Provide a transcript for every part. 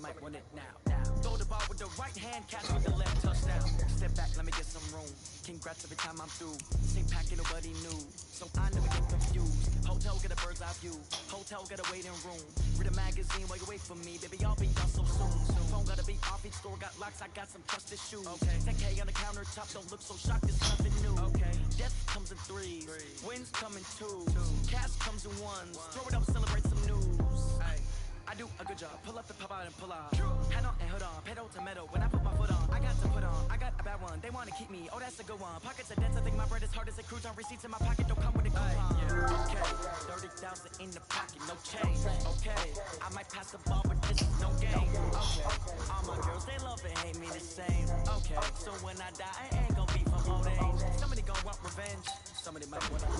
might want it now. Throw the ball with the right hand, catch with the left, touchdown. Step back, let me get some room. Congrats every time I'm through. Same packet, nobody knew, so I never get confused. Hotel get a bird's eye view. Hotel get a waiting room. Read a magazine while you wait for me, baby. I'll be done so soon. Phone gotta be off, each store got locks. I got some trusted shoes. Okay. 10K on the countertop, don't look so shocked. It's nothing new. Okay. Death comes in threes. Wins come in twos. Cash comes in ones. Throw it up, celebrate some news. Ay. I do a good job. Pull up the pop out and pull out. Head on and hood on. Pedal to metal. When I put my foot on, I got to put on. I got a bad one. They want to keep me. Oh, that's a good one. Pockets are dense. I think my bread is hard as a crouton. Receipts in my pocket don't come with a coupon. Okay. 30,000 in the pocket. No change. Okay. I might pass the ball, but this is no game. Okay. All my girls, they love and hate me the same. Okay. So when I die, I ain't gonna be from old age. Somebody gonna want revenge. Somebody might want to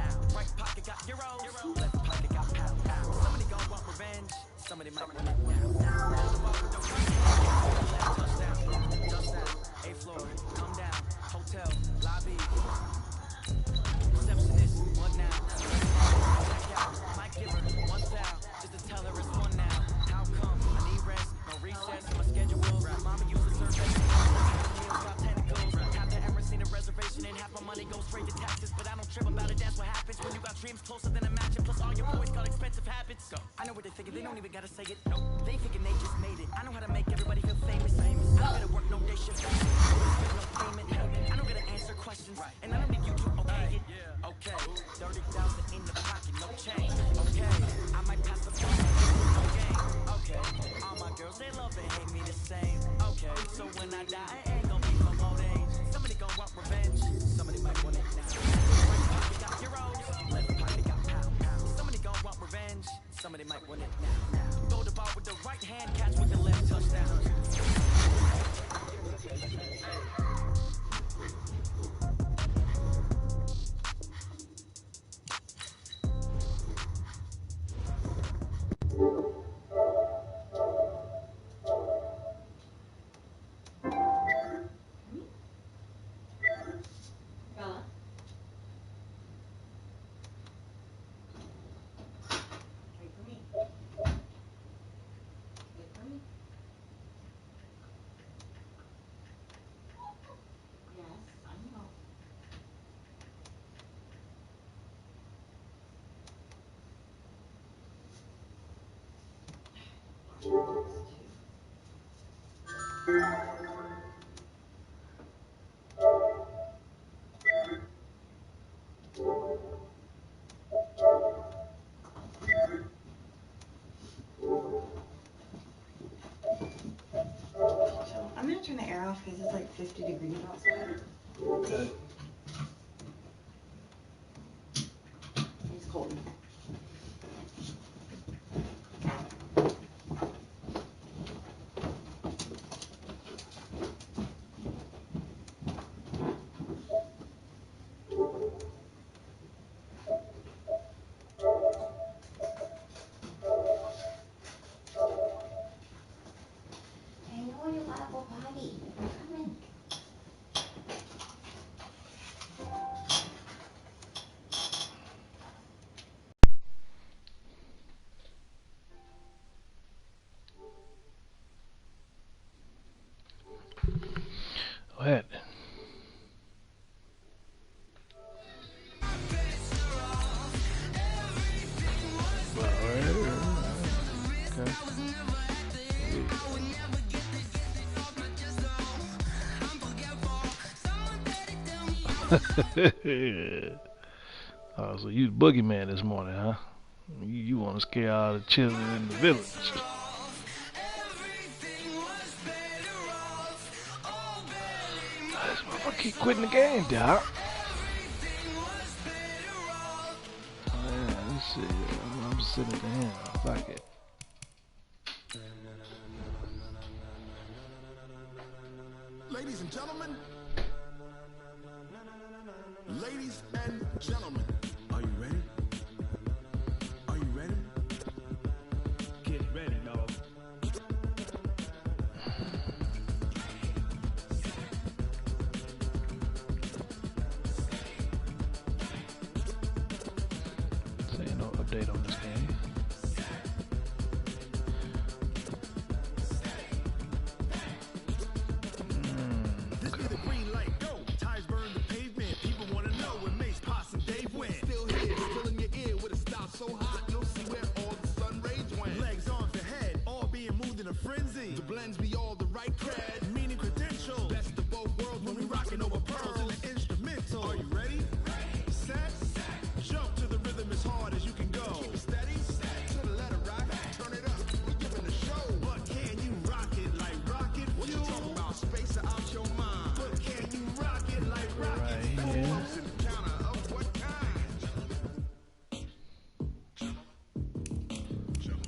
out. Right pocket got euros. Left pocket got pound. Somebody gonna want revenge. Somebody might want it now. Touchdown, touchdown, A floor, come down, hotel, lobby. Receptionist, what now? Check out, my giver, 1 foul. Just to tell her it's one now. How come? I need rest, no recess in my schedule. Mama used to serve meals, got tentacles. Have the ever seen a reservation and half my money goes straight to taxes. But I don't trip about it, that's what happens when you got dreams closer than a match. Plus all your boys got expensive habits. Go. I know what they're thinking, they don't even gotta say it. No, they thinking they just made it. I know how to make everybody feel famous. I don't gotta work no day shift. No payment. I don't gotta answer questions. And I don't need you to okay it. Okay, 30,000 in the pocket, no change. Okay, I might pass the phone. No game. Okay, all my girls, they love and hate me the same. Okay, so when I die, I ain't gonna be from old age. Somebody gonna want revenge. Somebody might want it now. Right pocket got euros. Left pocket got pound. Somebody gonna want revenge. Somebody might want it now. Throw the ball with the right hand, catch with the left, touchdown. I'm gonna turn the air off because it's like 50 degrees outside. Okay. It's cold. Go ahead. Okay. Oh, so you the boogeyman this morning, huh? You want to scare all the children in the village. This motherfucker keep quitting the game, Doc. Yeah, let's see. I'm just sitting at the end. Fuck it. Ladies and gentlemen, are you ready? Are you ready? Get ready, dog. So ain't no update on this game.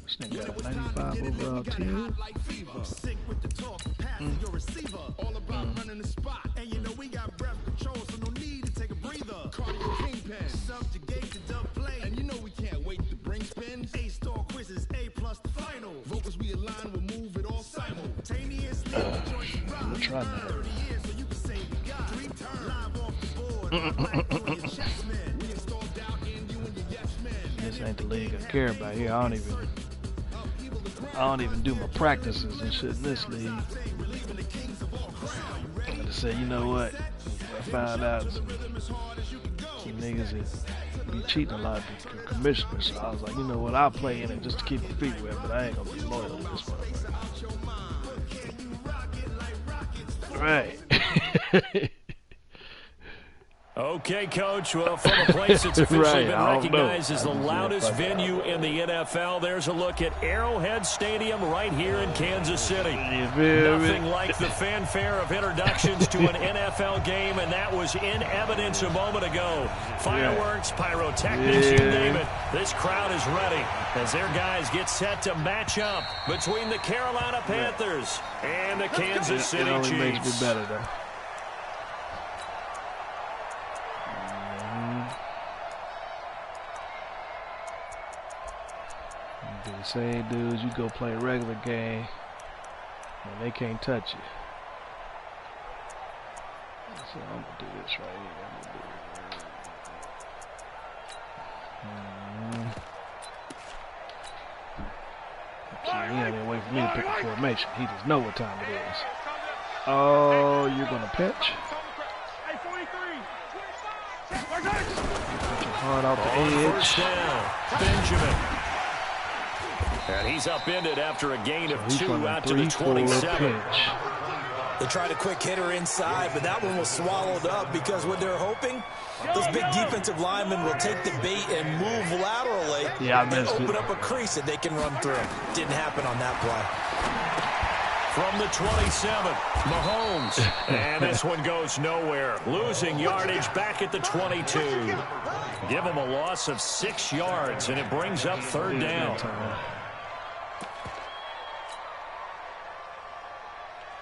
This nigga got a 95 overall team. Sick with the talk, passing your receiver. All about running the spot. And you know we got breath control, so no need to take a breather. Cardio kingpin, subjugate the dub play. And you know we can't wait to bring spins. A-star quizzes, A+ the final. Vocals we align, we'll move it all simultaneously. We'll try that. 30 years, so you can say we got 3 turns. Live off the board, like doing your chess man. We installed doubt in you and your yes man. This ain't the league I care about here. I don't even do my practices and shit in this league. I just say, you know what? I found out some niggas that be cheating a lot of commissioners. So I was like, you know what? I'll play in it just to keep my feet wet, but I ain't gonna be loyal to this motherfucker. Right. Okay, Coach. Well, from a place that's officially been recognized as the loudest like venue in the NFL, there's a look at Arrowhead Stadium right here in Kansas City. Nothing like the fanfare of introductions to an NFL game, and that was in evidence a moment ago. Fireworks, pyrotechnics, you name it. This crowd is ready as their guys get set to match up between the Carolina Panthers and the Kansas City Chiefs. It only makes me better, though. The same dudes, you go play a regular game and they can't touch you. So I'm gonna do this right here. See, he ain't wait for me to pick a formation. He just know what time it is. Oh, you're gonna pitch? Put your heart out the edge. First down, Benjamin. And he's upended after a gain of 2 out to the 27. They tried a quick hitter inside, but that one was swallowed up because what they're hoping, those big defensive linemen will take the bait and move laterally and open up a crease that they can run through. Didn't happen on that play. From the 27, Mahomes. And this one goes nowhere. Losing yardage back at the 22. Give him a loss of 6 yards, and it brings up 3rd down.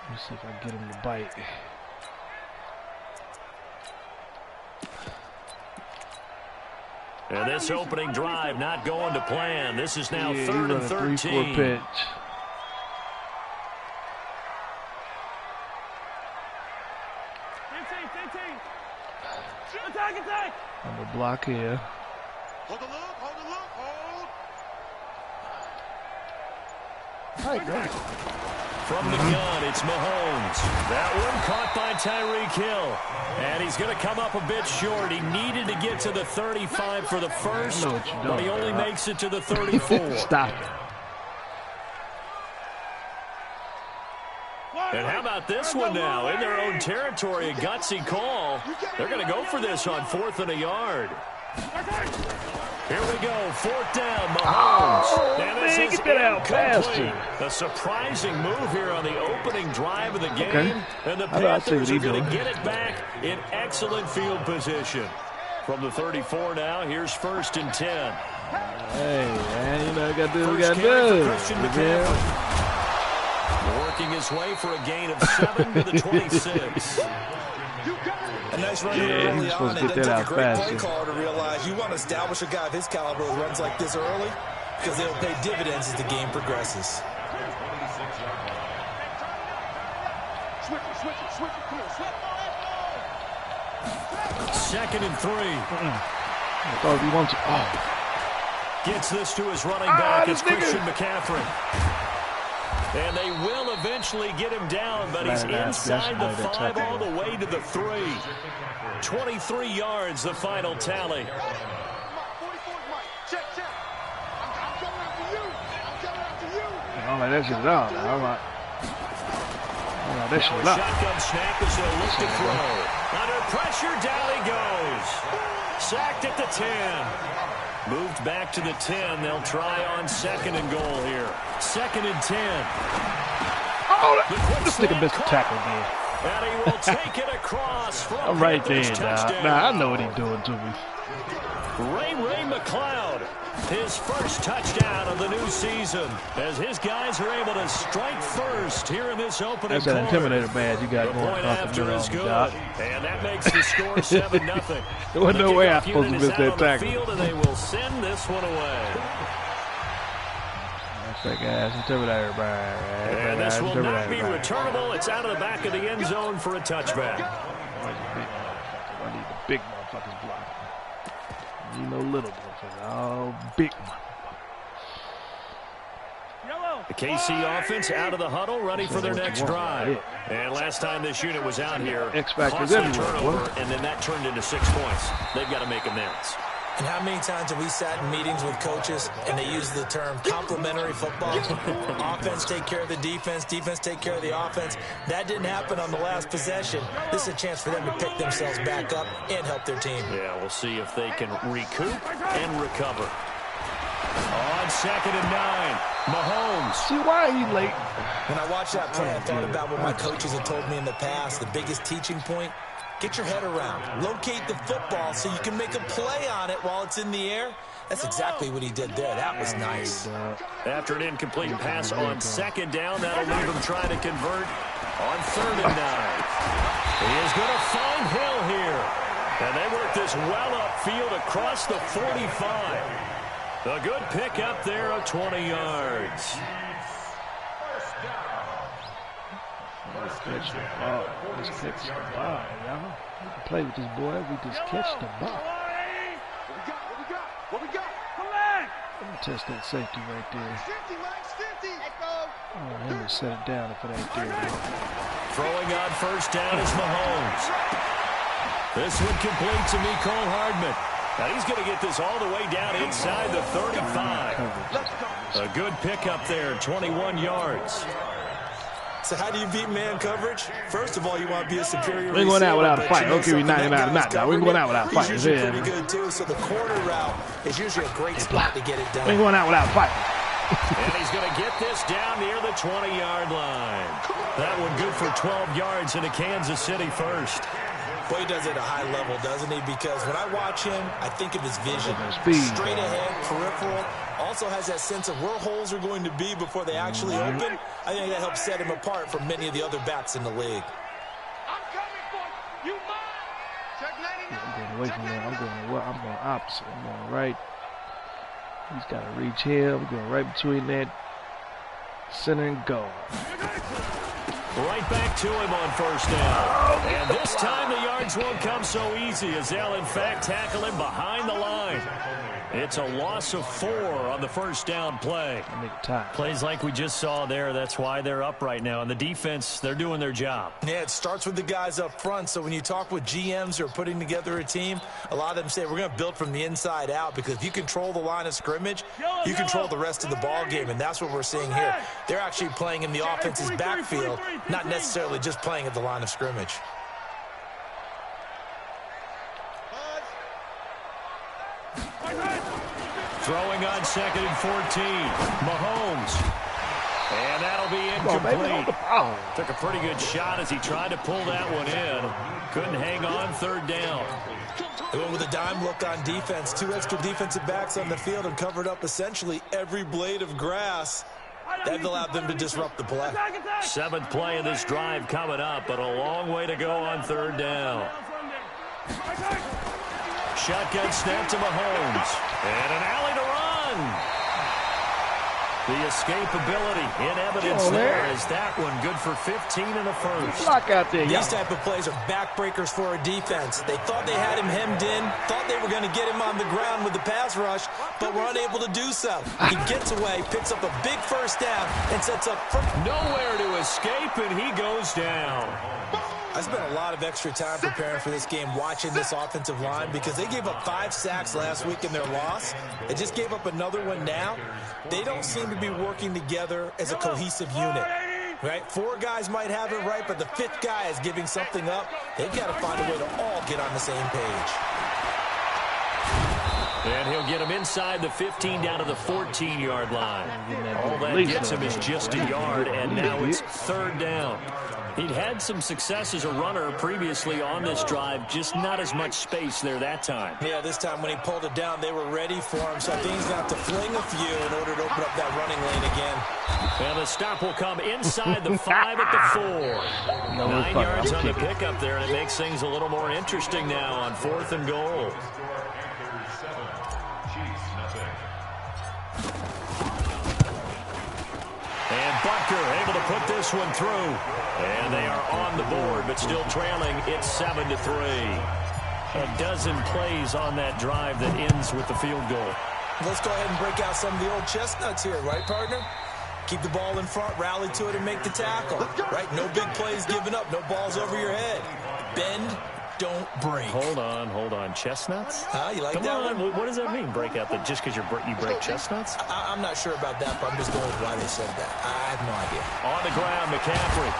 Let's see if I can get him to bite. And this opening drive not going to plan. This is now 3rd and 13. 3-4 pitch. On the block here. Hold the look, hold the look, hold. All right, great. From the gun, it's Mahomes. That one caught by Tyreek Hill. And he's going to come up a bit short. He needed to get to the 35 for the first, but he only makes it to the 34. Stop it. And how about this one now? In their own territory, a gutsy call. They're going to go for this on 4th and a yard. Here we go, 4th down, Mahomes. Oh, and this man, is get that out incomplete. faster. A surprising move here on the opening drive of the game. Okay. And the Panthers are going to get it back in excellent field position. From the 34 now, here's 1st and 10. Hey, man, you know you got to do what you got to do. Working his way for a gain of 7 to the 26. A nice run early on, and then took a great play fast, caller to realize you want to establish a guy of his caliber who runs like this early because they'll pay dividends as the game progresses. Second and 3. I thought he wants to. Gets this to his running back. It's Christian McCaffrey. And they will eventually get him down, but he's inside the 5 all the way to the 3. 23 yards, the final tally. I'm like, that shit's out. I'm like, that shit's out. Shotgun snap as they'll look to throw. Under pressure, down he goes. Sacked at the 10. Moved back to the 10. They'll try on 2nd and goal here. 2nd and 10. Oh, this nigga missed the tackle again. And he will take it across from I'm right there, touchdown. nah, I know what he's doing to me. Ray McLeod His first touchdown of the new season as his guys are able to strike first here in this opening That's that quarter. intimidator badge you got The going point off after the is good, Doc. and that makes the score 7-0. There wasn't no way I was supposed to Unit is miss out that on the tackle. field, and they will send this one away. That's that guy's intimidator badge. And this will not be returnable. It's out of the back of the end zone for a touchback. I need the big motherfuckers block. You know, little motherfuckers. All big motherfuckers. The KC offense out of the huddle, ready for their next drive. And last time this unit was out here, X-Factors everywhere. turnover, and then that turned into 6 points. They've got to make amends. And how many times have we sat in meetings with coaches and they use the term complementary football? Offense take care of the defense, defense take care of the offense. That didn't happen on the last possession. This is a chance for them to pick themselves back up and help their team. Yeah, we'll see if they can recoup and recover. On 2nd and 9, Mahomes. See, why are you late? When I watched that play, I thought about what my coaches had told me in the past. The biggest teaching point, get your head around. Locate the football so you can make a play on it while it's in the air. That's exactly what he did there. That was nice. After an incomplete pass on 2nd down, that'll leave him trying to convert on 3rd and 9. He is going to find Hill here. And they work this well upfield across the 45. A good pickup there of 20 yards. Let's catch the ball. Let's catch the ball, y'all. We can play with this boy. We just catch the ball. What we got? Let me test that safety right there. Oh, let me set it down if it ain't there. Throwing on 1st down is Mahomes. This one complete to Mecole Hardman. Now he's going to get this all the way down inside the 35. A good pickup there, 21 yards. So how do you beat man coverage? First of all, you want to be a superior receiver. We're going out without a fight. Don't give me 99 not now. We're going out without a fight. He's usually pretty good too, so the corner route is usually a great spot to get it done. We're going out without a fight. And he's going to get this down near the 20-yard line. That one good for 12 yards into Kansas City first. Boy, he does it at a high level, doesn't he? Because when I watch him, I think of his vision. Straight ahead, peripheral. Also has that sense of where holes are going to be before they actually open. I think that helps set him apart from many of the other backs in the league. I'm coming for you. Check 99. I'm going away from that. I'm going opposite. I'm going right. He's got to reach here. I'm going right between that center and guard. Right back to him on 1st down. And this time the yards won't come so easy as they'll, in fact, tackle him behind the line. It's a loss of 4 on the 1st down play. Plays like we just saw there. That's why they're up right now. And the defense, they're doing their job. Yeah, it starts with the guys up front. So when you talk with GMs who are putting together a team, a lot of them say we're going to build from the inside out, because if you control the line of scrimmage, you control the rest of the ball game. And that's what we're seeing here. They're actually playing in the offense's backfield, not necessarily just playing at the line of scrimmage. Throwing on 2nd and 14. Mahomes. And that'll be incomplete. Took a pretty good shot as he tried to pull that one in. Couldn't hang on 3rd down. They went with a dime look on defense. 2 extra defensive backs on the field and covered up essentially every blade of grass. That allowed them to disrupt the play. 7th play of this drive coming up, but a long way to go on 3rd down. Shotgun snap to Mahomes. And an alley to run. The escapability in evidence there is that one good for 15 in the first. Block out there. These type of plays are backbreakers for a defense. They thought they had him hemmed in, thought they were going to get him on the ground with the pass rush, but were unable to do so. He gets away, picks up a big 1st down, and sets up nowhere to escape, and he goes down. I spent a lot of extra time preparing for this game, watching this offensive line, because they gave up 5 sacks last week in their loss. They just gave up another one now. They don't seem to be working together as a cohesive unit. Right? 4 guys might have it right, but the 5th guy is giving something up. They've got to find a way to all get on the same page. And he'll get him inside the 15 down to the 14-yard line. All that gets him is just a yard, and now it's 3rd down. He'd had some success as a runner previously on this drive, just not as much space there that time. Yeah, this time when he pulled it down, they were ready for him, so I think he's going to have to fling a few in order to open up that running lane again. And the stop will come inside the 5 at the 4. 9 yards on the pickup there, and it makes things a little more interesting now on 4th and goal. And Butker able to put this one through. And they are on the board, but still trailing. It's 7-3. A dozen plays on that drive that ends with the field goal. Let's go ahead and break out some of the old chestnuts here, right, partner? Keep the ball in front, rally to it, and make the tackle. Right? No big plays given up, no balls over your head. Bend, don't break. Hold on. Chestnuts? You like Come that on. one? What does that mean, break out? That just because you break chestnuts? I'm not sure about that, but I'm just going with why they said that. I have no idea. On the ground, McCaffrey.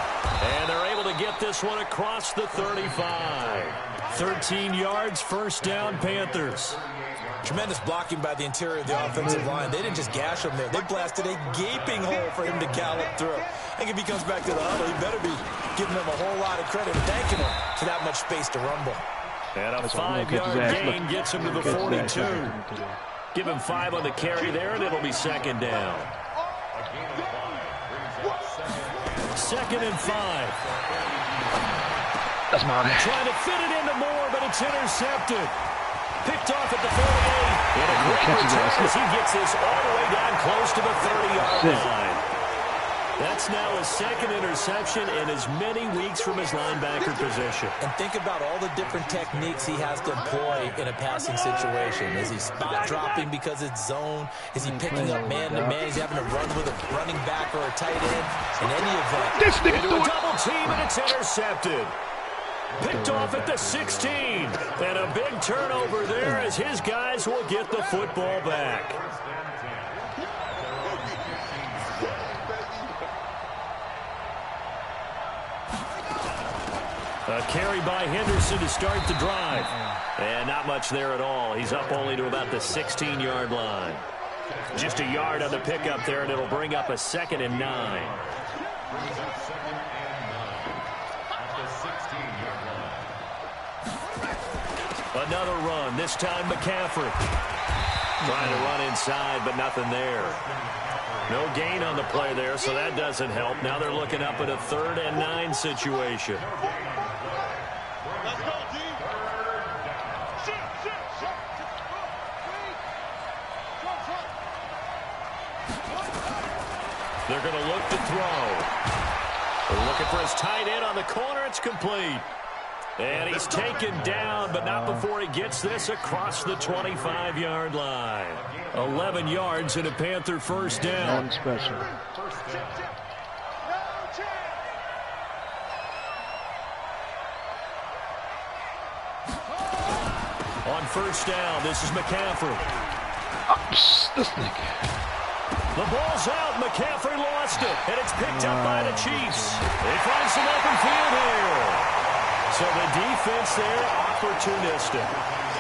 And they're able to get this one across the 35. 13 yards, first down, Panthers. Tremendous blocking by the interior of the offensive line. They didn't just gash him there. They blasted a gaping hole for him to gallop through. I think if he comes back to the huddle, he better be giving them a whole lot of credit and thanking him for that much space to rumble. And a 5-yard gain gets him to the 42. Give him 5 on the carry there, and it'll be second down. 2nd and 5. That's mine. Trying to fit it into Moore, but it's intercepted. Picked off at the 48. And a great return as he gets this all the way down close to the 30-yard line. That's now his second interception in as many weeks from his linebacker position. And think about all the different techniques he has to employ in a passing situation. Is he spot dropping because it's zone? Is he picking up man-to-man? Is he having to run with a running back or a tight end? In any event, into a double team, and it's intercepted. Picked off at the 16. And a big turnover there as his guys will get the football back. A carry by Henderson to start the drive. And not much there at all. He's up only to about the 16-yard line. Just a yard on the pickup there, and it'll bring up a 2nd and 9. Another run, this time McCaffrey. Trying to run inside, but nothing there. No gain on the play there, so that doesn't help. Now they're looking up at a 3rd and 9 situation. They're going to look to throw. They're looking for his tight end on the corner. It's complete. And he's taken down, but not before he gets this across the 25-yard line. 11 yards and a Panther first down. Special. On first down, this is McCaffrey. This nigga. The ball's out. McCaffrey lost it, and it's picked up by the Chiefs. They find some open field here. So the defense there, opportunistic.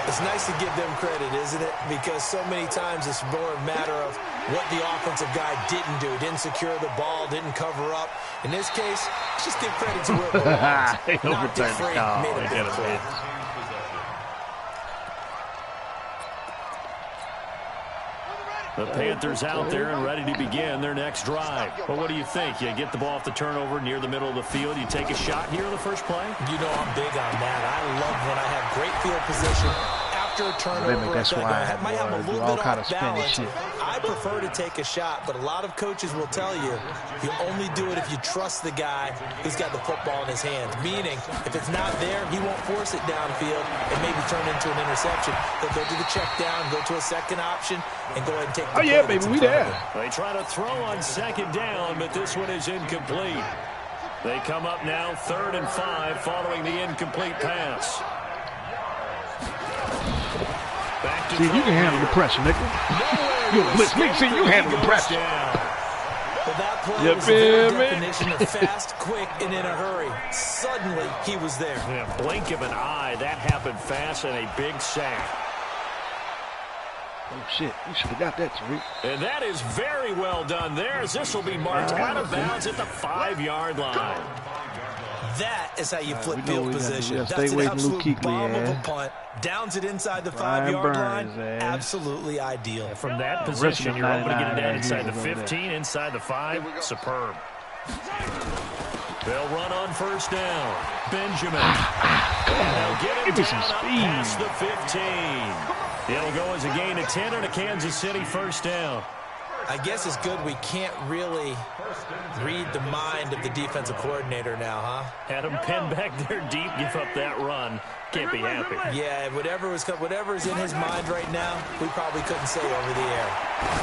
It's nice to give them credit, isn't it? Because so many times it's more a matter of what the offensive guy didn't do. Didn't secure the ball, didn't cover up. In this case, just give credit to where it belongs. Knocked it free, made a big play. The Panthers out there and ready to begin their next drive. Well, what do you think? You get the ball off the turnover near the middle of the field. You take a shot here in the first play? You know I'm big on that. I love when I have great field position. After a turnover, I might have a little bit off balance. I prefer to take a shot, but a lot of coaches will tell you only do it if you trust the guy who's got the football in his hands. Meaning, if it's not there, he won't force it downfield and maybe turn into an interception. He'll go to the check down, go to a second option, and go ahead and take the yeah, baby, we there. They try to throw on second down, but this one is incomplete. They come up now 3rd and 5 following the incomplete pass. See, you can handle the pressure, nigga. You blitz me, see, you handle the pressure. Well, that play was the very definition of fast, quick, and in a hurry. Suddenly, he was there. Yeah, blink of an eye, that happened fast and a big sack. Oh, shit. You should have got that, Tariq. And that is very well done there, as this will be marked out of bounds at the 5-yard line. That is how you flip field position. That's an absolute bomb of a punt. Downs it inside the 5-yard line. Absolutely ideal. And from that position, you're able to get it down inside the 15, inside the 5. Superb. They'll run on first down. Benjamin. They'll get him down up past the 15. It'll go as a gain of 10 and a Kansas City first down. I guess it's good we can't really read the mind of the defensive coordinator now, huh? Had him pinned back there deep, give up that run. Can't be happy. Yeah, whatever's in his mind right now, we probably couldn't say over the air.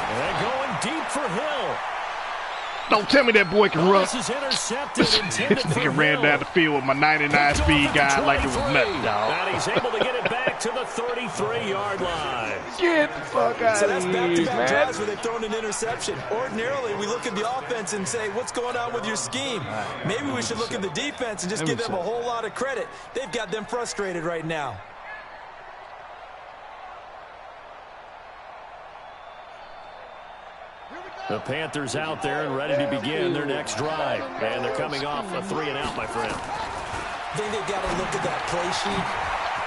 And they're going deep for Hill. Don't tell me that boy can run. This is intercepted. This nigga ran down the field with my 99 speed guy like it was nothing, dog. And he's able to get it back to the 33-yard line. Get the fuck out of here, man. Back-to-back drives where they've thrown an interception. Ordinarily, we look at the offense and say, what's going on with your scheme? Maybe we should look at the defense and just give them a whole lot of credit. They've got them frustrated right now. The Panthers out there and ready to begin their next drive. And thee coming off a 3-and-out, my friend. I think they've got to look at that play sheet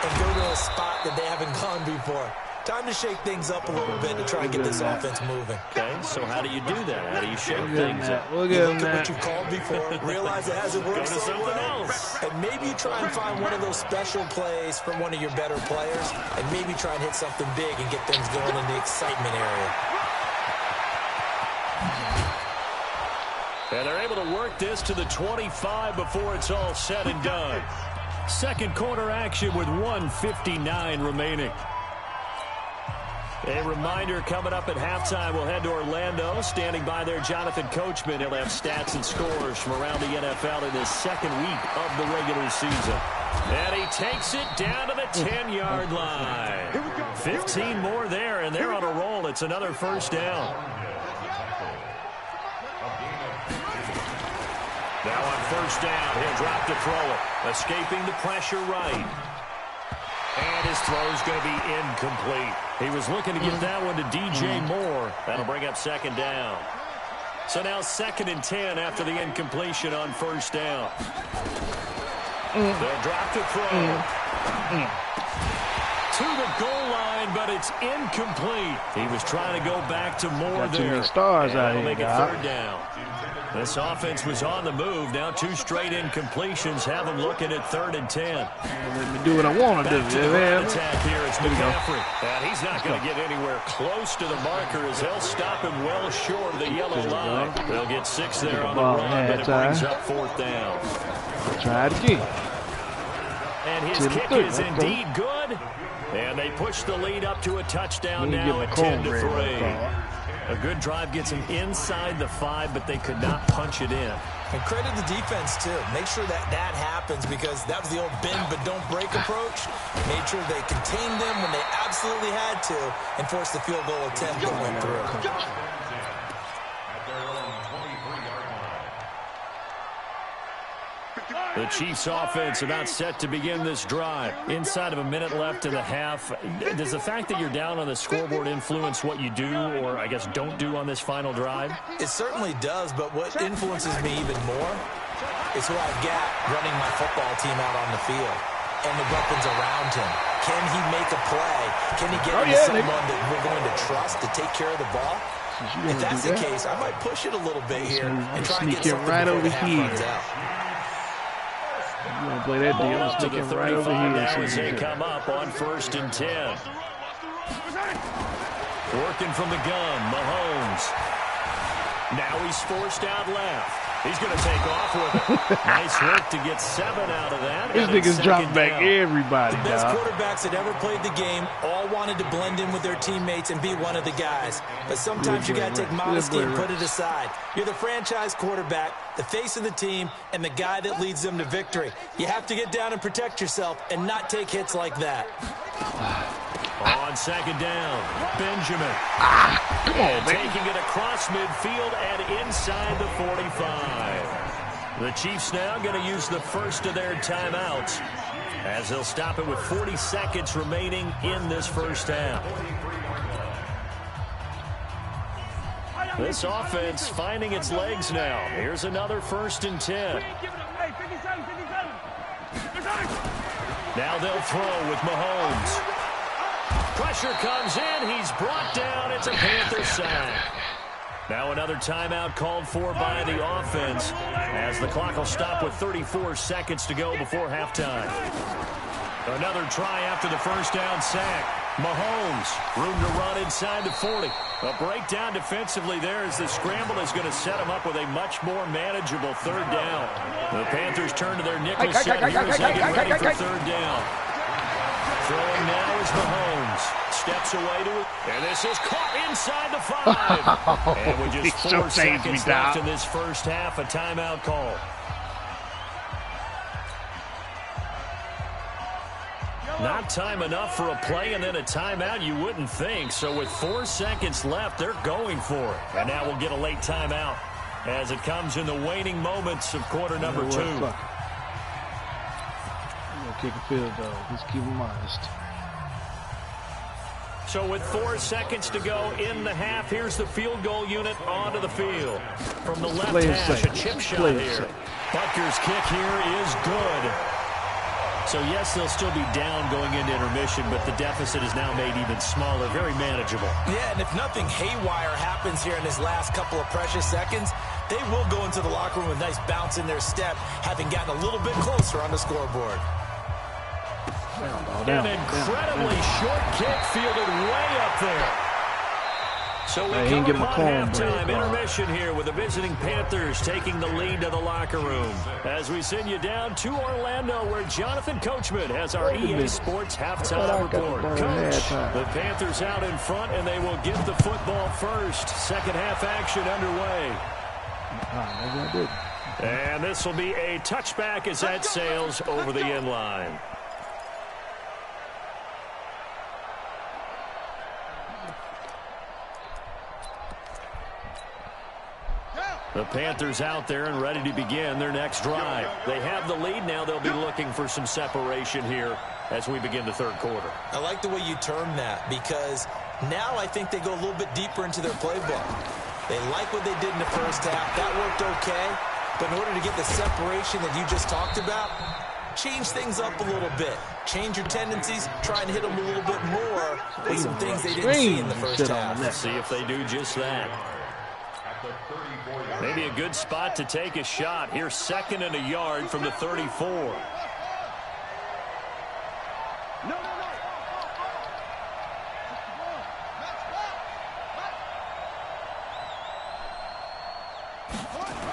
and go to a spot that they haven't gone before. Time to shake things up a little bit to try and get this offense moving. Okay, so how do you do that? How do you shake things up? Look at what you've called before, realize it hasn't worked so well, and maybe you try and find one of those special plays from one of your better players, and maybe try and hit something big and get things going in the excitement area. And they're able to work this to the 25 before it's all said and done. Second quarter action with 1:59 remaining. A reminder coming up at halftime, we'll head to Orlando. Standing by there, Jonathan Coachman. He'll have stats and scores from around the NFL in his second week of the regular season. And he takes it down to the 10-yard line. 15 more there, and they're on a roll. It's another first down. Now on first down, he'll drop to throw it. Escaping the pressure right. And his throw's going to be incomplete. He was looking to get that one to DJ Moore. That'll bring up second down. So now 2nd and 10 after the incompletion on first down. They'll drop to throw. To the goal line, but it's incomplete. He was trying to go back to Moore there. Too many stars out here, make it third down. This offense was on the move. Now 2 straight incompletions have them looking at 3rd and 10. Let me do what I want to do. Attack here. It's McCaffrey. And he's not going to get anywhere close to the marker as they'll stop him well short of the yellow line. They'll get 6 there on the run, but it brings up 4th down. Try it again. And his kick is indeed good. And they push the lead up to a touchdown now at 10-3. A good drive gets them inside the 5, but they could not punch it in. And credit the defense, too. Make sure that happens because that was the old bend but don't break approach. Made sure they contained them when they absolutely had to and forced the field goal attempt that went through. The Chiefs offense about set to begin this drive. Inside of a minute left in the half. Does the fact that you're down on the scoreboard influence what you do or, I guess, don't do on this final drive? It certainly does, but what influences me even more is who I've got running my football team out on the field and the weapons around him. Can he make a play? Can he get into someone that we're going to trust to take care of the ball? If that's the case, I might push it a little bit here and try and get something right over here. You want to play that deal? Up to the 35 right over here now as they come up on 1st and 10. Working from the gun, Mahomes. Now he's forced out left. He's going to take off with it. Nice work to get 7 out of that. This nigga's dropping back everybody, The best quarterbacks that ever played the game all wanted to blend in with their teammates and be one of the guys. But sometimes you got to take modesty and put it aside. You're the franchise quarterback, the face of the team, and the guy that leads them to victory. You have to get down and protect yourself and not take hits like that. On second down, Benjamin. Come on, man. Taking it across midfield and inside the 45. The Chiefs now going to use the first of their timeouts as they'll stop it with 40 seconds remaining in this first half. This offense finding its legs now. Here's another 1st and 10. Now they'll throw with Mahomes. Pressure comes in. He's brought down. It's a Panther sack. Now another timeout called for by the offense as the clock will stop with 34 seconds to go before halftime. Another try after the first down sack. Mahomes, room to run inside the 40. A breakdown defensively there as the scramble is going to set him up with a much more manageable third down. The Panthers turn to their nickel set here as they get ready for third down. Throwing now is Mahomes. Steps away to it. And this is caught inside the 5. And with just 4 seconds left in this first half, a timeout call. Not time enough for a play and then a timeout, you wouldn't think. So with 4 seconds left, they're going for it. And now we'll get a late timeout as it comes in the waning moments of quarter number 2. I'm going to kick a field goal. Just keep him honest. So with 4 seconds to go in the half, here's the field goal unit onto the field. From the left hash, a chip shot here. Butker's kick here is good. So, yes, they'll still be down going into intermission, but the deficit is now made even smaller, very manageable. Yeah, and if nothing haywire happens here in this last couple of precious seconds, they will go into the locker room with a nice bounce in their step, having gotten a little bit closer on the scoreboard. An incredibly short kick fielded way up there. So we come upon halftime intermission here with the visiting Panthers taking the lead to the locker room. As we send you down to Orlando where Jonathan Coachman has our EA Sports halftime report. Coach, the Panthers out in front and they will get the football first. Second half action underway. And this will be a touchback as that sails over the end line. The Panthers out there and ready to begin their next drive. They have the lead now. They'll be looking for some separation here as we begin the third quarter. I like the way you term that because now I think they go a little bit deeper into their playbook. They like what they did in the first half. That worked okay. But in order to get the separation that you just talked about, change things up a little bit. Change your tendencies. Try and hit them a little bit more with some things they didn't see in the first half. Let's see if they do just that. Maybe a good spot to take a shot. Here, 2nd and a yard from the 34.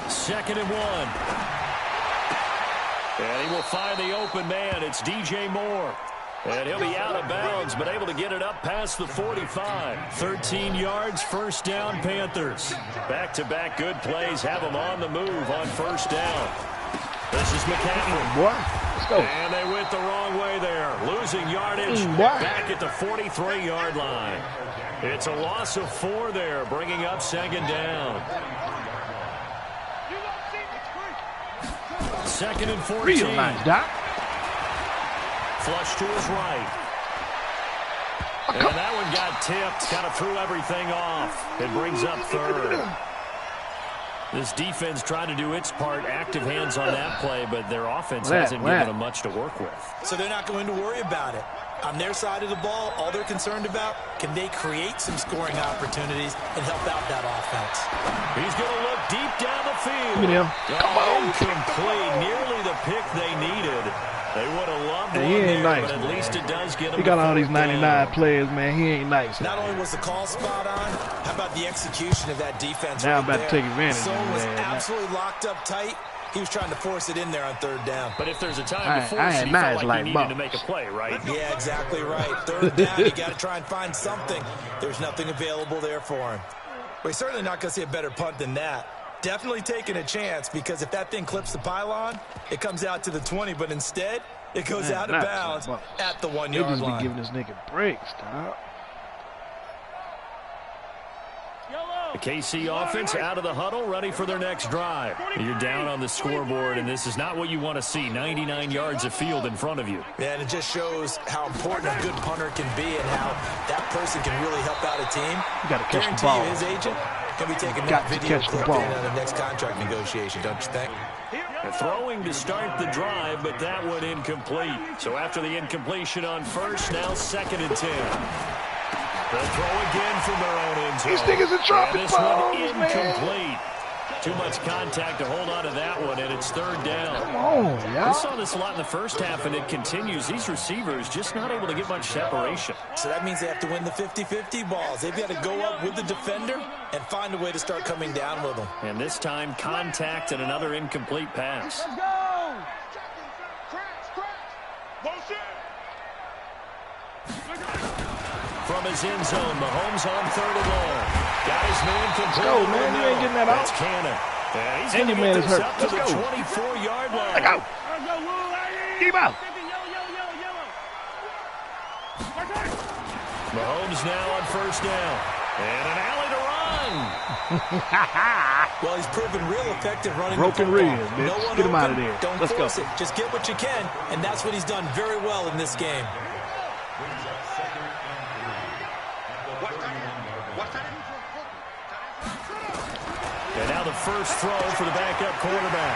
Second and 1. And he will find the open man. It's DJ Moore. And he'll be out of bounds, but able to get it up past the 45. 13 yards, first down, Panthers. Back-to-back good plays have them on the move on first down. This is McCaffrey. Let's go. And they went the wrong way there. Losing yardage back at the 43-yard line. It's a loss of 4 there, bringing up second down. 2nd and 14. Real nice, Doc. Flush to his right. And that one got tipped. Kind of threw everything off. It brings up third. This defense tried to do its part. Active hands on that play, but their offense hasn't given them much to work with. So they're not going to worry about it. On their side of the ball, all they're concerned about, can they create some scoring opportunities and help out that offense? He's going to look deep down the field. Come on. Incomplete. Nearly the pick they needed. They would have loved one there, nice, but at least it does get him. He got all these 99 players, man. He ain't nice. Not only was the call spot on, how about the execution of that defense? Now I'm about to take advantage. Zone was absolutely locked up tight. He was trying to force it in there on third down. But if there's a time to force it, he felt like he needed to make a play, right? Yeah, exactly right. Third down, you got to try and find something. There's nothing available there for him. Well, he's certainly not going to see a better punt than that. Definitely taking a chance because if that thing clips the pylon, it comes out to the 20, but instead, it goes out of bounds at the 1 yard line. They just be giving this nigga breaks, dog. The KC offense out of the huddle, ready for their next drive. You're down on the scoreboard, and this is not what you want to see. 99 yards of field in front of you. Yeah, and it just shows how important a good punter can be and how that person can really help out a team. You got to catch the ball. His agent can be taking that video clip in on the next contract negotiation, don't you think? And throwing to start the drive, but that one incomplete. So after the incompletion on first, now 2nd and 10. They'll throw again from their own end zone. These niggas are dropping balls, this one incomplete. Too much contact to hold on to that one, and it's 3rd down. Come on, y'all. We saw this a lot in the first half, and it continues. These receivers just not able to get much separation. So that means they have to win the 50-50 balls. They've got to go up with the defender and find a way to start coming down with them. And this time, contact and another incomplete pass. Let's go! From his end zone, Mahomes on 3rd and long. Got his man complete. Let's go, man. You ain't getting that out. That's Cannon. Yeah, he's And your man is hurt. up to Let's the go. 24-yard line. Let go. Keep him out. Mahomes now on 1st down. And an alley to run. Well, he's proven real effective running Broken the football. ribs, bitch. No one Get him out open, of there. Don't Let's force go. it. Just get what you can, and that's what he's done very well in this game. And now the first throw for the backup quarterback.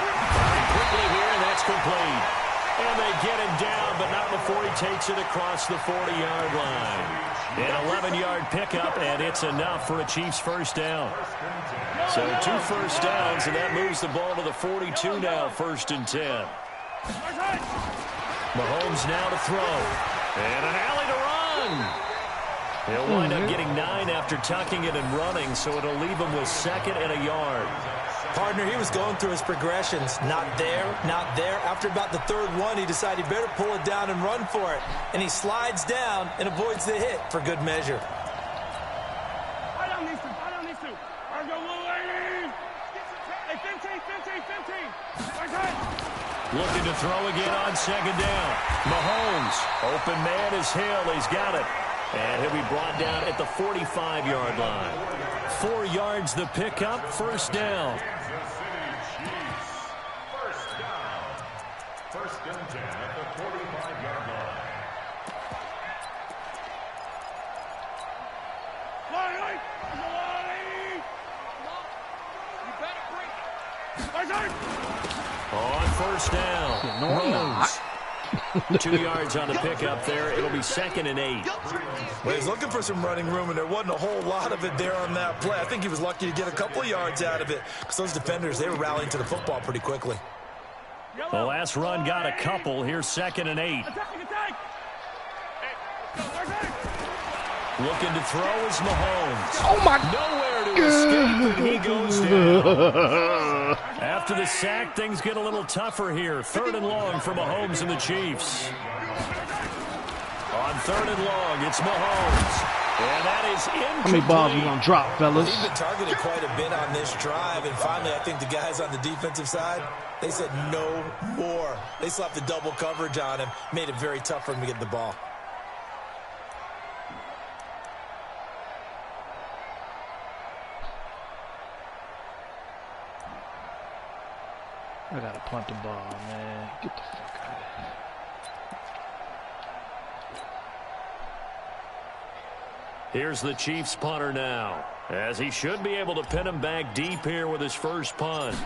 Quickly here, and that's complete. And they get him down, but not before he takes it across the 40-yard line. An 11-yard pickup, and it's enough for a Chiefs 1st down. So 2 first downs, and that moves the ball to the 42 now, 1st and 10. Mahomes now to throw. And an alley to run. He'll wind up getting 9 after tucking it and running, so it'll leave him with 2nd and a yard. Partner, he was going through his progressions. Not there, not there. After about the 3rd one, he decided he better pull it down and run for it. And he slides down and avoids the hit for good measure. Looking to throw again on 2nd down. Mahomes, open man is Hill. He's got it. And he'll be brought down at the 45-yard line. 4 yards the pickup, 1st down. First and 10 at the 45-yard line. On 1st down. No, I'm not. 2 yards on the pickup there. It'll be 2nd and 8. Well, he's looking for some running room, and there wasn't a whole lot of it there on that play. I think he was lucky to get a couple of yards out of it because those defenders, they were rallying to the football pretty quickly. The last run got a couple. Here's 2nd and 8. Looking to throw is Mahomes. Oh, my Nowhere to escape, and he goes down. After the sack, things get a little tougher here. 3rd and long for Mahomes and the Chiefs. On 3rd and long, it's Mahomes. And that is incomplete. How many balls we gonna drop, fellas? He's been targeted quite a bit on this drive, and finally I think the guys on the defensive side, they said no more. They slapped the double coverage on him, made it very tough for him to get the ball. I gotta punt the ball, man. Get the fuck out of here. Here's the Chiefs punter now, as he should be able to pin him back deep here with his first punt.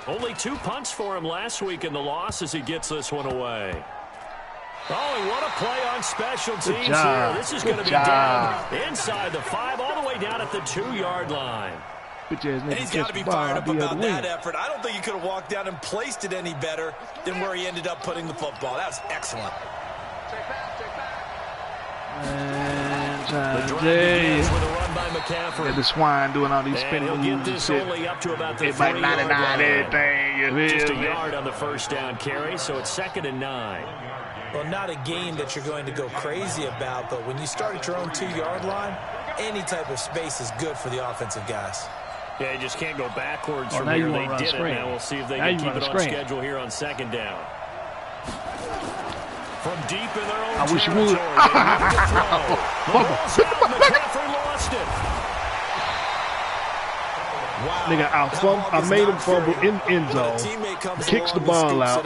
Only 2 punts for him last week in the loss as he gets this one away. Oh, and what a play on special teams here. This is going to be down inside the 5, all the way down at the 2-yard line. And he's got to be fired up about that effort. I don't think he could have walked down and placed it any better than where he ended up putting the football. That was excellent. And the drive begins with a run by McCaffrey. And the swine doing all these spin moves and this shit. only up to about the 99 everything. Just a yard on the first down carry, so it's 2nd and 9. Well, not a game that you're going to go crazy about, but when you start at your own 2-yard line, any type of space is good for the offensive guys. Yeah, you just can't go backwards from now here. you They wanna did run it. screen. Now we'll see if they Now can you keep run it a on screen. schedule here on 2nd down. From deep in their own I wish you territory, would. they need to throw. The ball's out. McCaffrey lost it. Wow. Nigga, I made him fumble in end zone. Kicks the ball out.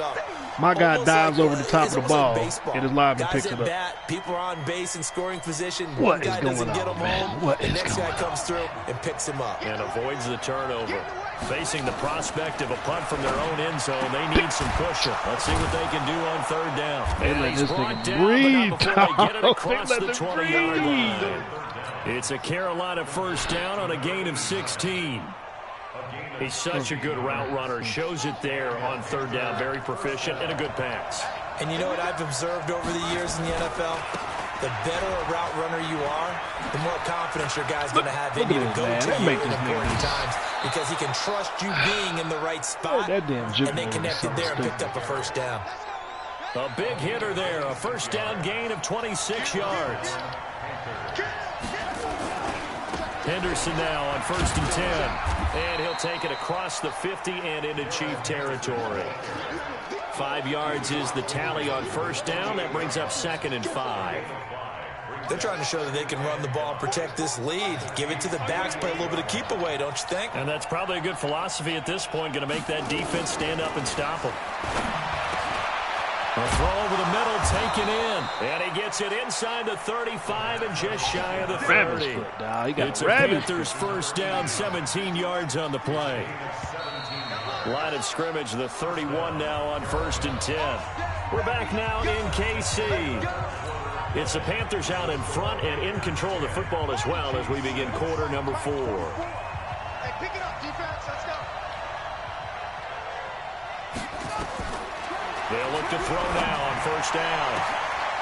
My guy dives over the top of the ball, and his lineman picks it up. People are on base in scoring position. What One guy is going doesn't get on, him man? home. What the is next going guy comes through and picks him up. And avoids the turnover. Facing the prospect of a punt from their own end zone, they need some cushion. Let's see what they can do on third down. And he's brought down, but not before they get it across the 20-yard line. It's a Carolina first down on a gain of 16. He's such a good route runner. Shows it there on third down. Very proficient and a good pass. And you know what I've observed over the years in the NFL? The better a route runner you are, the more confidence your guy's going to have in you to go to you in important times because he can trust you being in the right spot. And they connected there and picked up a first down. A big hitter there. A first down gain of 26 yards. Henderson now on 1st and 10. And he'll take it across the 50 and into Chief territory. 5 yards is the tally on first down. That brings up 2nd and 5. They're trying to show that they can run the ball and protect this lead. Give it to the backs, play a little bit of keep away, don't you think? And that's probably a good philosophy at this point. Going to make that defense stand up and stop them. A throw over the middle, taken in. And he gets it inside the 35 and just shy of the 30. It's a Panthers first down, 17 yards on the play. Line of scrimmage, the 31 now on 1st and 10. We're back now in KC. It's the Panthers out in front and in control of the football as well as we begin quarter number 4. Hey, pick it up, defense. Let's go. They'll look to throw now on first down.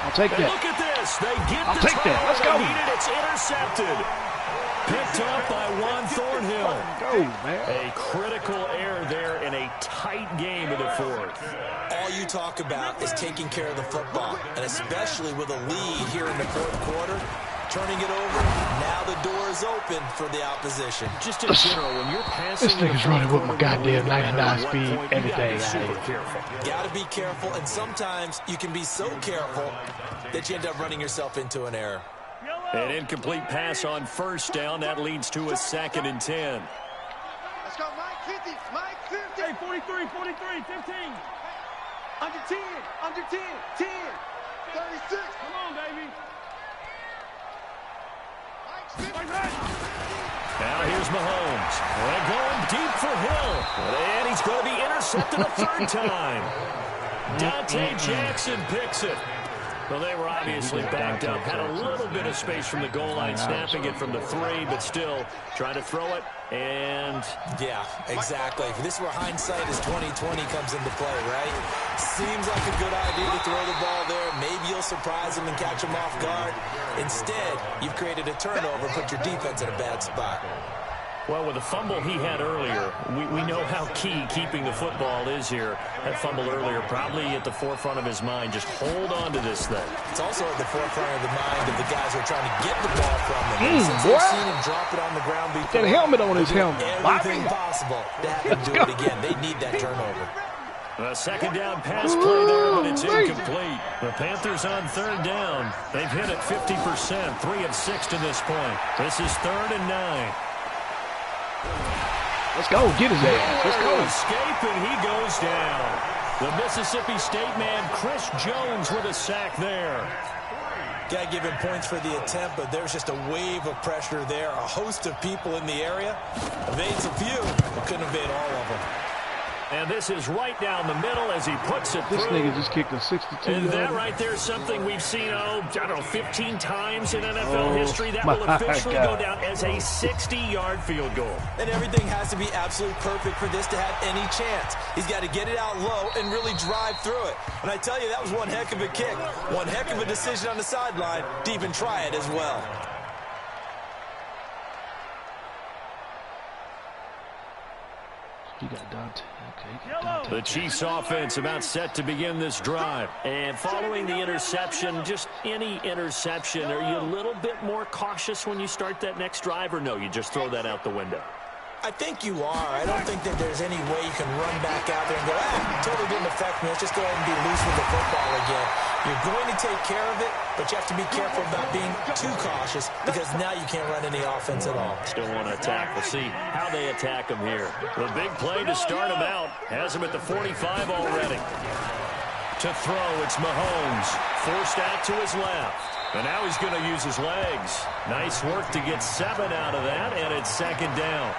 I'll take that. Look at this. They get I'll take that. Let's go. It's intercepted. Picked up by Juan Thornhill. Go, man. A critical error there in a tight game of the 4th. All you talk about is taking care of the football, and especially with a lead here in the 4th quarter, turning it over, now the door is open for the opposition. Just in general, when you're passing, this nigga's running with my goddamn 99 speed every day. Gotta be careful, and sometimes you can be so careful that you end up running yourself into an error. An incomplete pass on first down. That leads to a 2nd and 10. Let's go, Mike 50. Mike 50. Hey, 43, 43, 15. Under 10, under 10, 10. 36. Come on, baby. Now here's Mahomes. They're going deep for Hill. And he's going to be intercepted a 3rd time. Dante Jackson picks it. Well, they were obviously backed up. Had a little bit of space from the goal line, snapping it from the 3, but still trying to throw it. And yeah, exactly. This is where hindsight is 20/20 comes into play, right? Seems like a good idea to throw the ball there. Maybe you'll surprise him and catch him off guard. Instead, you've created a turnover, put your defense in a bad spot. Well, with the fumble he had earlier, we know how key keeping the football is here. That fumble earlier probably at the forefront of his mind. Just hold on to this thing. It's also at the forefront of the mind of the guys who are trying to get the ball from him. Since they've seen him drop it on the ground before, that helmet on his helmet. Everything possible to have him do it again. They need that turnover. A 2nd down pass play there, but it's incomplete. The Panthers on 3rd down. They've hit it 50%, 3 of 6 to this point. This is 3rd and 9. Let's go. Get his ass. Let's go. Escape, and he goes down. The Mississippi State man, Chris Jones, with a sack there. Got to give him points for the attempt, but there's just a wave of pressure there. A host of people in the area. Evades a few, but couldn't evade all of them. And this is right down the middle as he puts it through. This nigga just kicked a 62. And that right there is something we've seen, I don't know, 15 times in NFL history. That will officially go down as a 60-yard field goal. And everything has to be absolutely perfect for this to have any chance. He's got to get it out low and really drive through it. And I tell you, that was one heck of a kick. One heck of a decision on the sideline to even try it as well. He got Dante. The Chiefs offense about set to begin this drive. And following the interception, just any interception, are you a little bit more cautious when you start that next drive, or no, you just throw that out the window? I think you are. I don't think that there's any way you can run back out there and go, totally didn't affect me. Let's just go ahead and be loose with the football again. You're going to take care of it, but you have to be careful about being too cautious because now you can't run any offense at all. Still want to attack. We'll see how they attack him here. The big play to start him out. Has him at the 45 already. To throw, it's Mahomes. Forced out to his left. And now he's going to use his legs. Nice work to get 7 out of that, and it's 2nd down.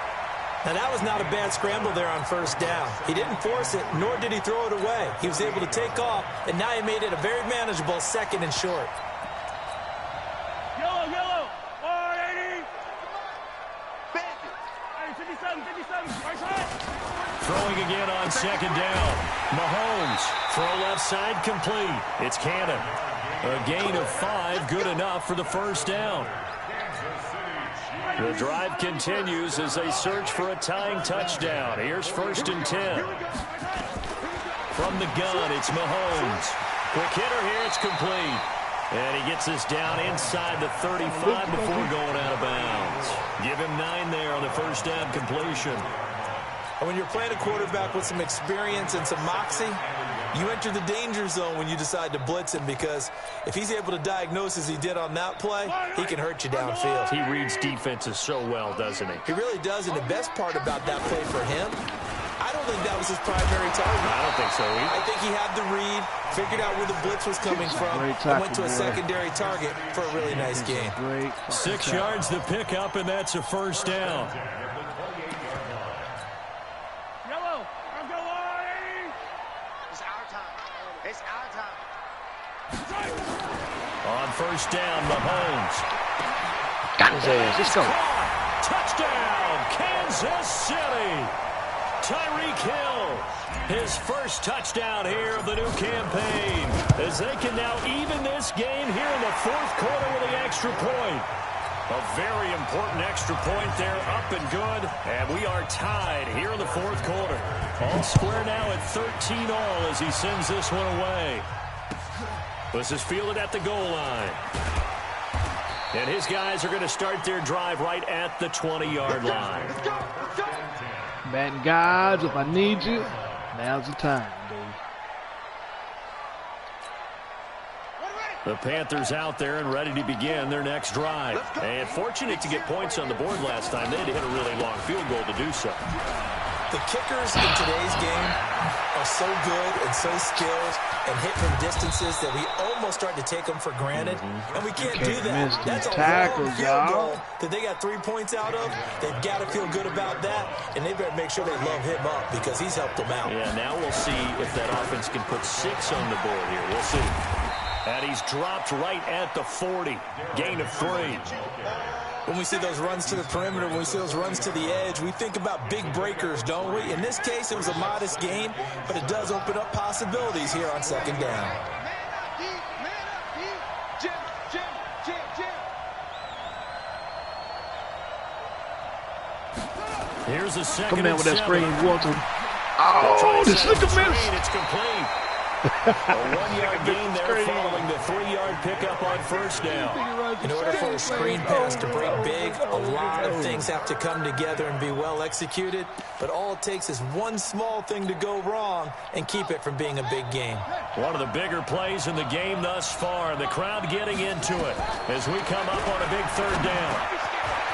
Now, that was not a bad scramble there on first down. He didn't force it, nor did he throw it away. He was able to take off, and now he made it a very manageable 2nd and short. Yellow, 180. 57, right side. Throwing again on 2nd down. Mahomes, throw left side, complete. It's Cannon. A gain of 5, good enough for the first down. The drive continues as they search for a tying touchdown. Here's 1st and 10. From the gun, it's Mahomes. Quick hitter here, it's complete. And he gets this down inside the 35 before going out of bounds. Give him 9 there on the first down completion. And when you're playing a quarterback with some experience and some moxie, you enter the danger zone when you decide to blitz him, because if he's able to diagnose as he did on that play, he can hurt you downfield. He reads defenses so well, doesn't he? He really does, and the best part about that play for him, I don't think that was his primary target. I don't think so either. I think he had the read, figured out where the blitz was coming from, and went to a secondary target for a really nice gain. 6 yards the pickup, and that's a first down. On first down, Mahomes. Got his ass. Let's go. Touchdown, Kansas City. Tyreek Hill, his first touchdown here of the new campaign, as they can now even this game here in the 4th quarter with the extra point. A very important extra point there, up and good. And we are tied here in the 4th quarter. All square now at 13 all as he sends this one away. This is fielded at the goal line. And his guys are going to start their drive right at the 20-yard line. Batting guys, if I need you, now's the time, dude. The Panthers out there and ready to begin their next drive. And fortunate to get points on the board last time. They had to hit a really long field goal to do so. The kickers in today's game are so good and so skilled and hit from distances that we almost start to take them for granted. And we can't do that. That's a long field goal that they got 3 points out of. They've got to feel good about that, and they better make sure they love him up because he's helped them out. Yeah, now we'll see if that offense can put 6 on the board here. We'll see. And he's dropped right at the 40. Gain of 3. When we see those runs to the perimeter, when we see those runs to the edge, we think about big breakers, don't we? In this case, it was a modest gain, but it does open up possibilities here on 2nd down. Here's a 2nd Come in with that screen, Walter. Oh, this is a miss. It's complete. A 1-yard gain there following the 3-yard pickup on first down. In order for a screen pass to break big, a lot of things have to come together and be well executed. But all it takes is one small thing to go wrong and keep it from being a big game. One of the bigger plays in the game thus far. The crowd getting into it as we come up on a big 3rd down.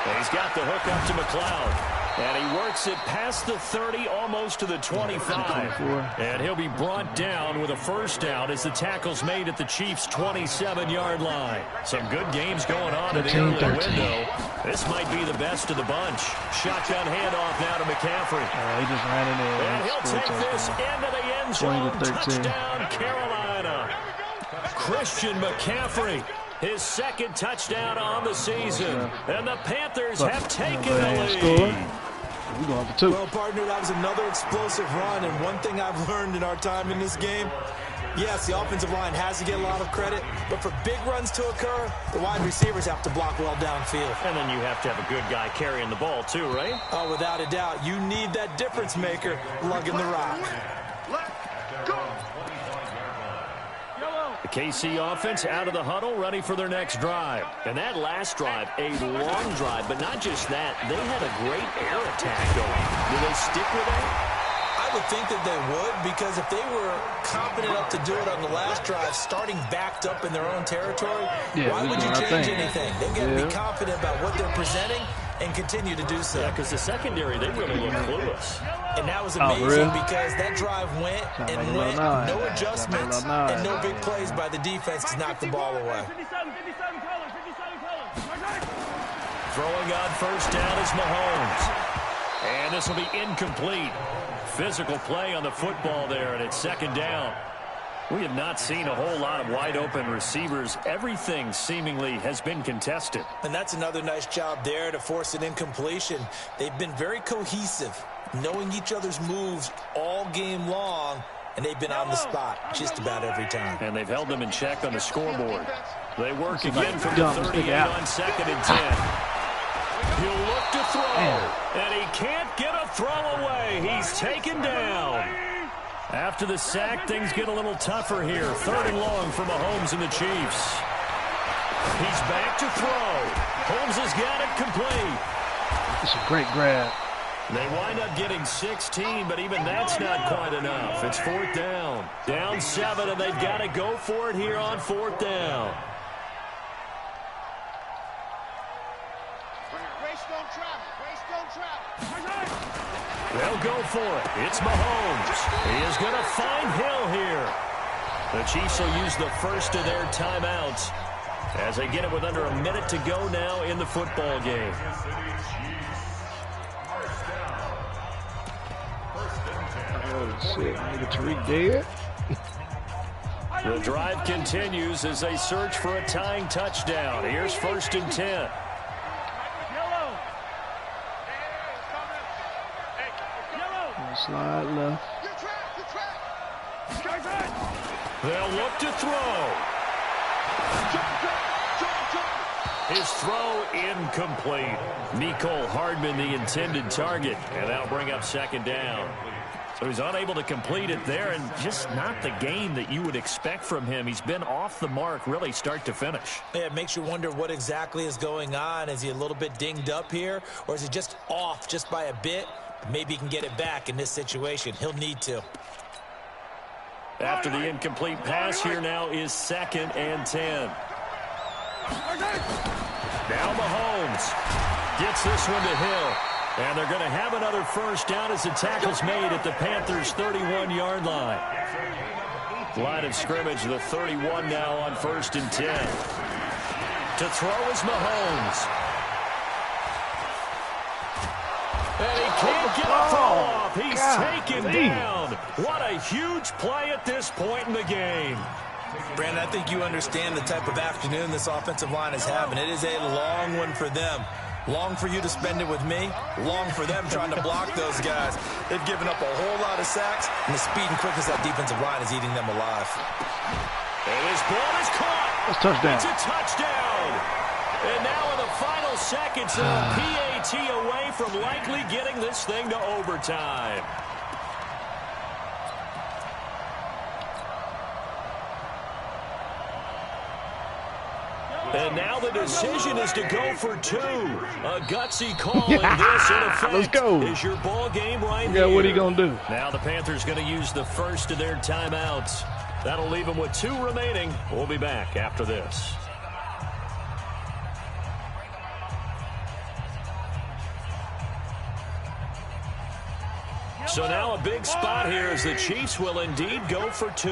And he's got the hook up to McLeod. And he works it past the 30, almost to the 25. And he'll be brought down with a first down as the tackle's made at the Chiefs' 27-yard line. Some good games going on in the early window. This might be the best of the bunch. Shotgun handoff now to McCaffrey. He just ran in there. And he'll take this into the end zone. Touchdown, Carolina. Christian McCaffrey. His 2nd touchdown on the season. And the Panthers have taken the lead. Well, partner, that was another explosive run. And one thing I've learned in our time in this game, yes, the offensive line has to get a lot of credit. But for big runs to occur, the wide receivers have to block well downfield. And then you have to have a good guy carrying the ball too, right? Oh, without a doubt. You need that difference maker lugging the rock. The KC offense out of the huddle, ready for their next drive. And that last drive, a long drive, but not just that. They had a great air attack going. Do they stick with that? I would think that they would, because if they were confident enough to do it on the last drive, starting backed up in their own territory, why would you change anything? They've got to be confident about what they're presenting and continue to do so. Yeah, because the secondary, they really look clueless. And that was amazing because that drive went and went, no adjustments, and no big plays by the defense to knock the ball away. Throwing on first down is Mahomes. And And this will be incomplete. Physical play on the football there, and it's second down. We have not seen a whole lot of wide-open receivers. Everything seemingly has been contested. And that's another nice job there to force an incompletion. They've been very cohesive, knowing each other's moves all game long, and they've been on the spot just about every time. And they've held them in check on the scoreboard. They work again from the 38 on second and 10. He'll look to throw, and he can't get a throw away. He's taken down. After the sack, things get a little tougher here. Third and long for Mahomes and the Chiefs. He's back to throw. Holmes has got it complete. It's a great grab. They wind up getting 16, but even that's not quite enough. It's fourth down. Down 7, and they've got to go for it here on fourth down. They'll go for it. It's Mahomes. He is going to find Hill here. The Chiefs will use the first of their timeouts as they get it with under a minute to go now in the football game. Oh, shit. Nigga Tariq dead. The drive continues as they search for a tying touchdown. Here's first and 10. Slide left. They'll look to throw. His throw incomplete. Mecole Hardman, the intended target, and that'll bring up second down. So he's unable to complete it there, and just not the game that you would expect from him. He's been off the mark really start to finish. Yeah, it makes you wonder what exactly is going on. Is he a little bit dinged up here, or is he just off just by a bit? Maybe he can get it back in this situation. He'll need to. After the incomplete pass, here now is second and 10. Now Mahomes gets this one to Hill. And they're going to have another first down as the tackle's made at the Panthers' 31-yard line. Line of scrimmage, the 31 now on first and 10. To throw is Mahomes. And he can't get a throw off. He's taken down. What a huge play at this point in the game. Brandon, I think you understand the type of afternoon this offensive line is having. It is a long one for them. Long for you to spend it with me. Long for them trying to block those guys. They've given up a whole lot of sacks, and the speed and quickness of that defensive line is eating them alive. And his ball is caught. That's touchdown. It's a touchdown. And now in the final seconds, a PAT away from likely getting this thing to overtime. And now the decision is to go for two. A gutsy call, and this, in effect, let's go. Is your ball game right here. Yeah, what are you going to do? Now the Panthers going to use the first of their timeouts. That'll leave them with 2 remaining. We'll be back after this. So now a big spot here as the Chiefs will indeed go for 2.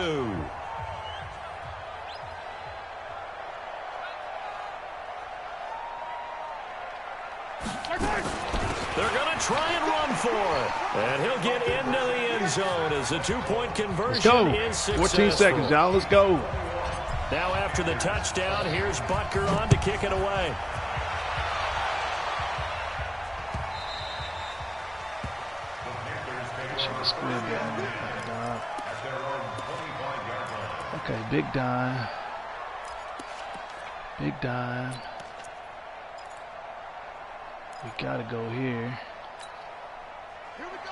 They're going to try and run for it. And he'll get into the end zone as the 2-point conversion is successful. 14 seconds, y'all. Let's go. Now after the touchdown, here's Butker on to kick it away. Okay, big dime. Big dime. We gotta go here.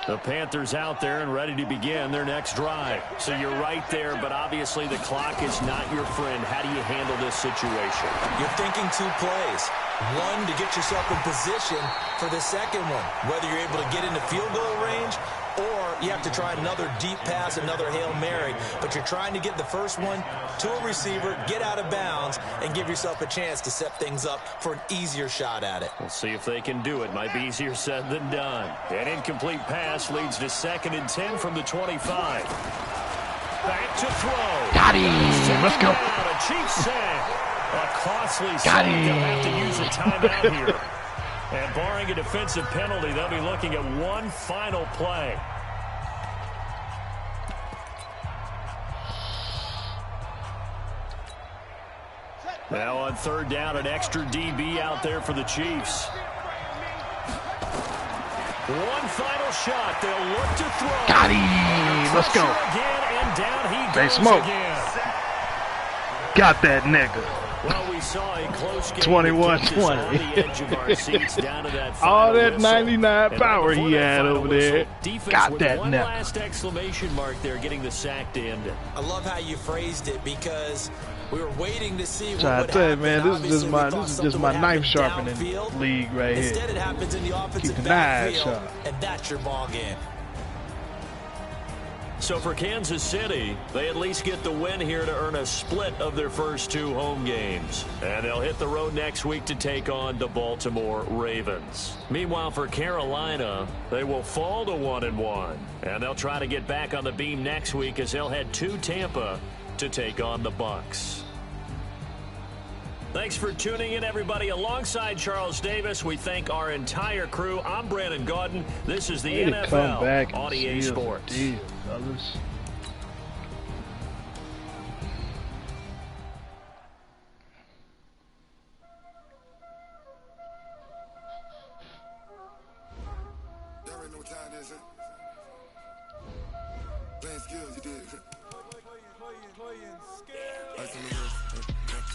The Panthers out there and ready to begin their next drive. So you're right there, but obviously the clock is not your friend. How do you handle this situation? You're thinking 2 plays. One, to get yourself in position for the second one. Whether you're able to get into field goal range or you have to try another deep pass, another Hail Mary. But you're trying to get the first one to a receiver, get out of bounds, and give yourself a chance to set things up for an easier shot at it. We'll see if they can do it. Might be easier said than done. An incomplete pass leads to second and 10 from the 25. Back to throw. Got him. Let's go. A Chiefs sack. A costly sack. They'll have to use a timeout here. And And barring a defensive penalty, they'll be looking at one final play. Now on third down, an extra DB out there for the Chiefs. One final shot. They'll look to throw. Got him. Let's go. Again, and down he they goes smoke. Again. Got that nigga. Well, we saw a close game 21-20. All that 99 power he had over there. Got that nigga. Last exclamation mark there, getting the sack to end it. I love how you phrased it because we were waiting to see what I would tell you, happen. man, this is just my knife sharpening downfield. league right here. Instead, it happens in the offensive Keep the knife backfield, sharp. and that's your ball game. So for Kansas City, they at least get the win here to earn a split of their first two home games. And they'll hit the road next week to take on the Baltimore Ravens. Meanwhile, for Carolina, they will fall to 1-1. And they'll try to get back on the beam next week as they'll head to Tampa to take on the Bucs. Thanks for tuning in, everybody. Alongside Charles Davis, we thank our entire crew. I'm Brandon Gaudin. This is the NFL on EA Sports. Deal, fellas. Y'all already know what time it is, huh? Playing skills, you did.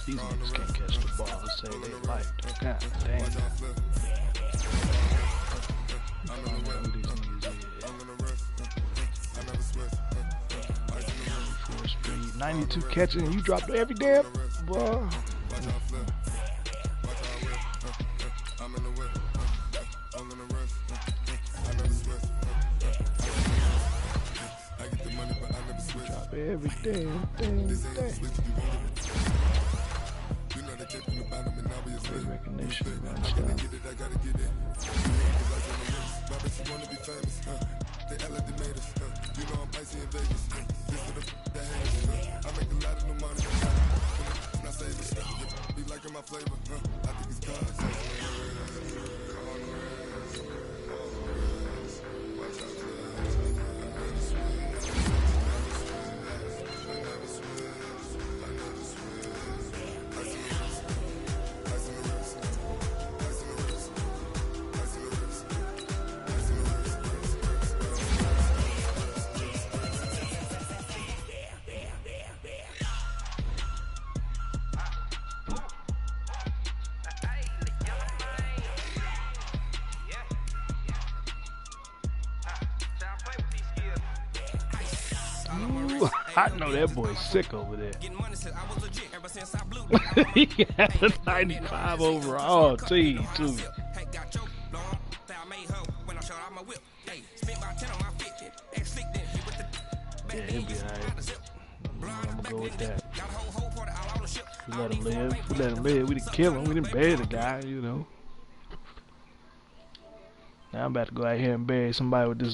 These niggas can't catch the ball and say they like. God damn. I don't know who these niggas is. 4 speed, 92 catching, and you dropped every damn ball. Drop every damn thing. Recognition, run stuff. I know that boy's sick over there. He had a 95 overall team, too. Yeah, he'll be alright. I'm gonna go with that. We let him live. We let him live. We didn't kill him. We didn't bury the guy, you know. Now I'm about to go out here and bury somebody with this